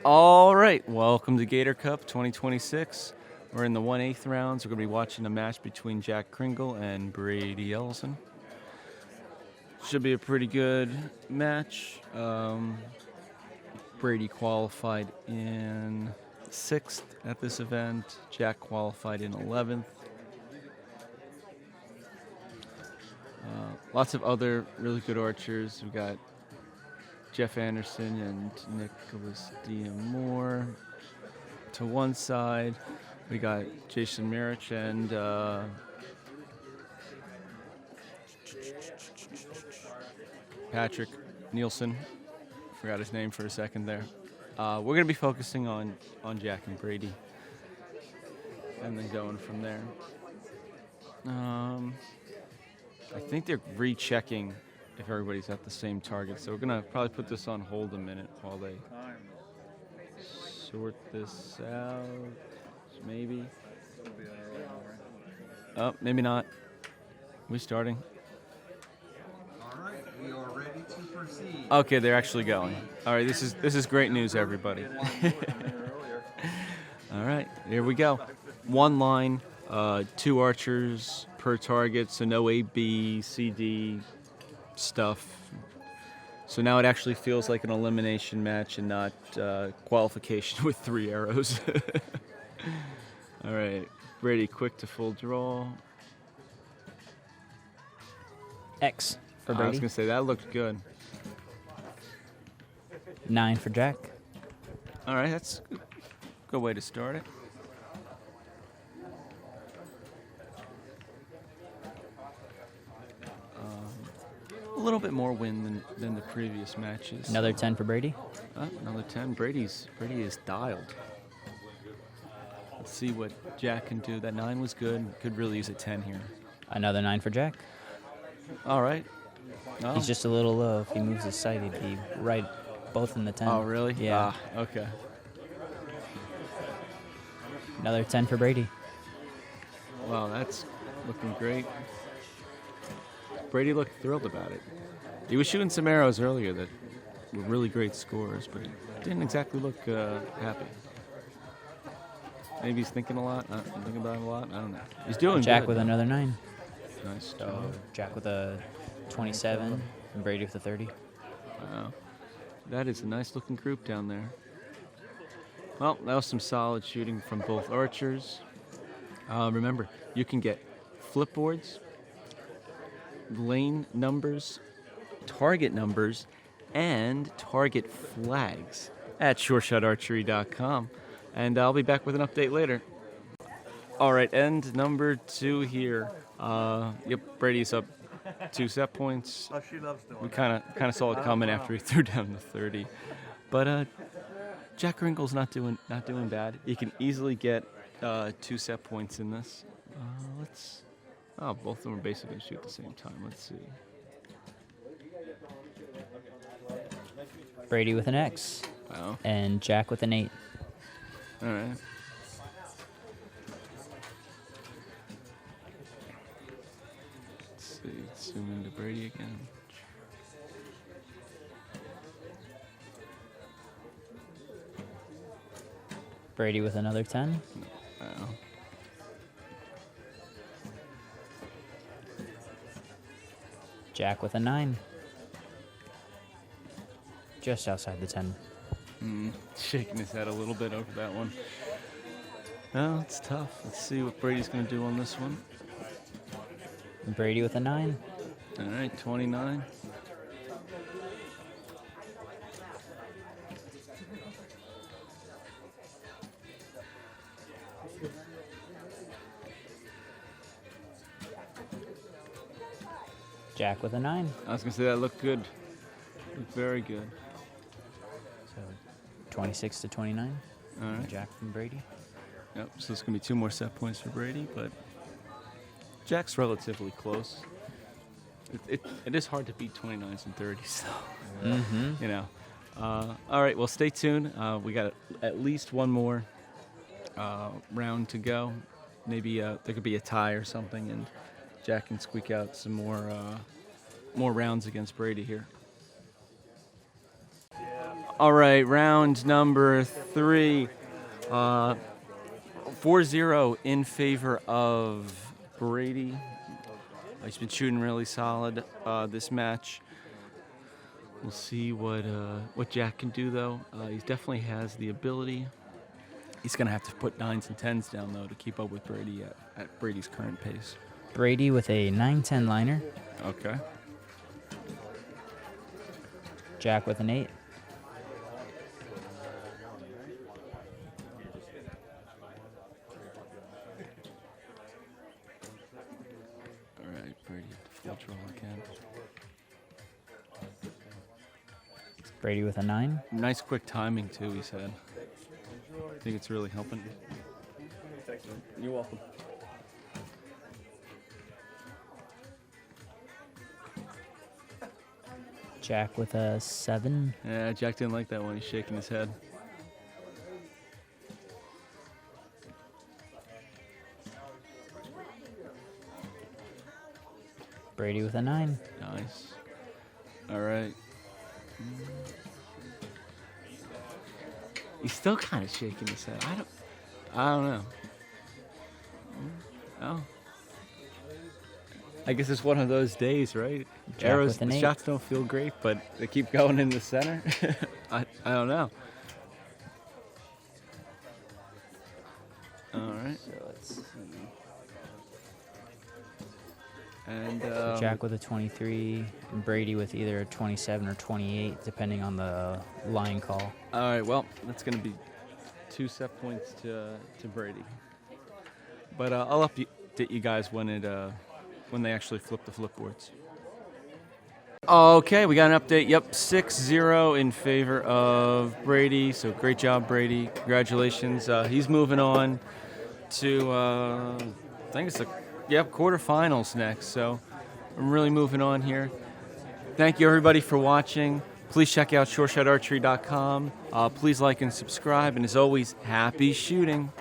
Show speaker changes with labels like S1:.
S1: All right, welcome to Gator Cup 2026. We're in the 1/8 rounds. We're going to be watching a match between Jack Krengel and Brady Ellison. Should be a pretty good match. Brady qualified in 6th at this event. Jack qualified in 11th. Lots of other really good archers. We got Jeff Anderson and Nicholas Moore to one side. We got Jason Marich and Patrick Nielsen. Forgot his name for a second there. We're going to be focusing on Jack and Brady and then going from there. I think they're rechecking if everybody's at the same target. So we're going to probably put this on hold a minute while they sort this out. Maybe. Oh, maybe not. We starting?
S2: All right, we are ready to proceed.
S1: Okay, they're actually going. All right, this is great news, everybody. All right, here we go. One line, 2 archers per target, so no A, B, C, D stuff. So now it actually feels like an elimination match and not qualification with 3 arrows. All right, Brady, quick to full draw.
S3: X for Brady.
S1: I was going to say, that looked good.
S3: 9 for Jack.
S1: All right, that's a good way to start it. A little bit more win than the previous matches.
S3: Another 10 for Brady.
S1: Another 10. Brady is dialed. Let's see what Jack can do. That 9 was good. Could really use a 10 here.
S3: Another 9 for Jack.
S1: All right. Oh.
S3: He's just a little low. If he moves his sight, he'd be right both in the 10.
S1: Oh, really?
S3: Yeah.
S1: Okay.
S3: Another 10 for Brady.
S1: Wow, that's looking great. Brady looked thrilled about it. He was shooting some arrows earlier that were really great scores, but he didn't exactly look happy. Maybe he's thinking a lot, thinking about it a lot. I don't know. He's doing
S3: Jack
S1: good.
S3: with another 9.
S1: Nice.
S3: So Jack with a 27 and Brady with a 30.
S1: Wow. That is a nice looking group down there. Well, that was some solid shooting from both archers. Remember, you can get flipboards, lane numbers, target numbers, and target flags at sureshotarchery.com. And I'll be back with an update later. All right, end number 2 here. Yep, Brady's up 2 set points.
S2: Oh, she loves doing
S1: We kind of saw it coming after he threw down the 30. But Jack Krengel's not doing bad. He can easily get 2 set points in this. Both of them are basically going to shoot at the same time. Let's see.
S3: Brady with an X.
S1: Wow.
S3: And Jack with an 8.
S1: All right. Let's see. Zoom into Brady again.
S3: Brady with another 10.
S1: Wow.
S3: Jack with a 9. Just outside the 10.
S1: Shaking his head a little bit over that one. Well, it's tough. Let's see what Brady's going to do on this one.
S3: Brady with a 9.
S1: All right, 29.
S3: Jack with a 9.
S1: I was going to say that looked good. Looked very good.
S3: So 26 to 29.
S1: All right.
S3: Jack from Brady.
S1: Yep, so it's going to be 2 more set points for Brady, but Jack's relatively close. It is hard to beat 29s and 30s, so, you know. All right, well, stay tuned. We got at least one more round to go. Maybe there could be a tie or something, and Jack can squeak out some more rounds against Brady here. All right, round number 3. 4-0 in favor of Brady. He's been shooting really solid this match. We'll see what Jack can do, though. He definitely has the ability. He's going to have to put 9s and 10s down, though, to keep up with Brady at Brady's current pace.
S3: Brady with a 9-10 liner.
S1: Okay.
S3: Jack with an 8.
S1: All right, Brady, full draw again.
S3: Brady with a 9.
S1: Nice quick timing, too, he said. I think it's really helping. You're welcome.
S3: Jack with a 7.
S1: Yeah, Jack didn't like that one. He's shaking his head.
S3: Brady with a 9.
S1: Nice. All right. He's still kind of shaking his head. I don't know. Oh. I guess it's one of those days, right?
S3: Jack
S1: Arrows,
S3: with an
S1: the
S3: 8.
S1: shots don't feel great, but they keep going in the center. I don't know. All right.
S3: So let's see.
S1: And
S3: Jack with a 23, and Brady with either a 27 or 28, depending on the line call.
S1: all right. Well, that's going to be 2 set points to Brady. But I'll update you guys when they actually flip the flipboards. Okay, we got an update. Yep, 6-0 in favor of Brady. So great job, Brady. Congratulations. He's moving on to I think it's quarterfinals next. So I'm really moving on here. Thank you everybody for watching. Please check out shoreshotarchery.com. Please like and subscribe. And as always, happy shooting.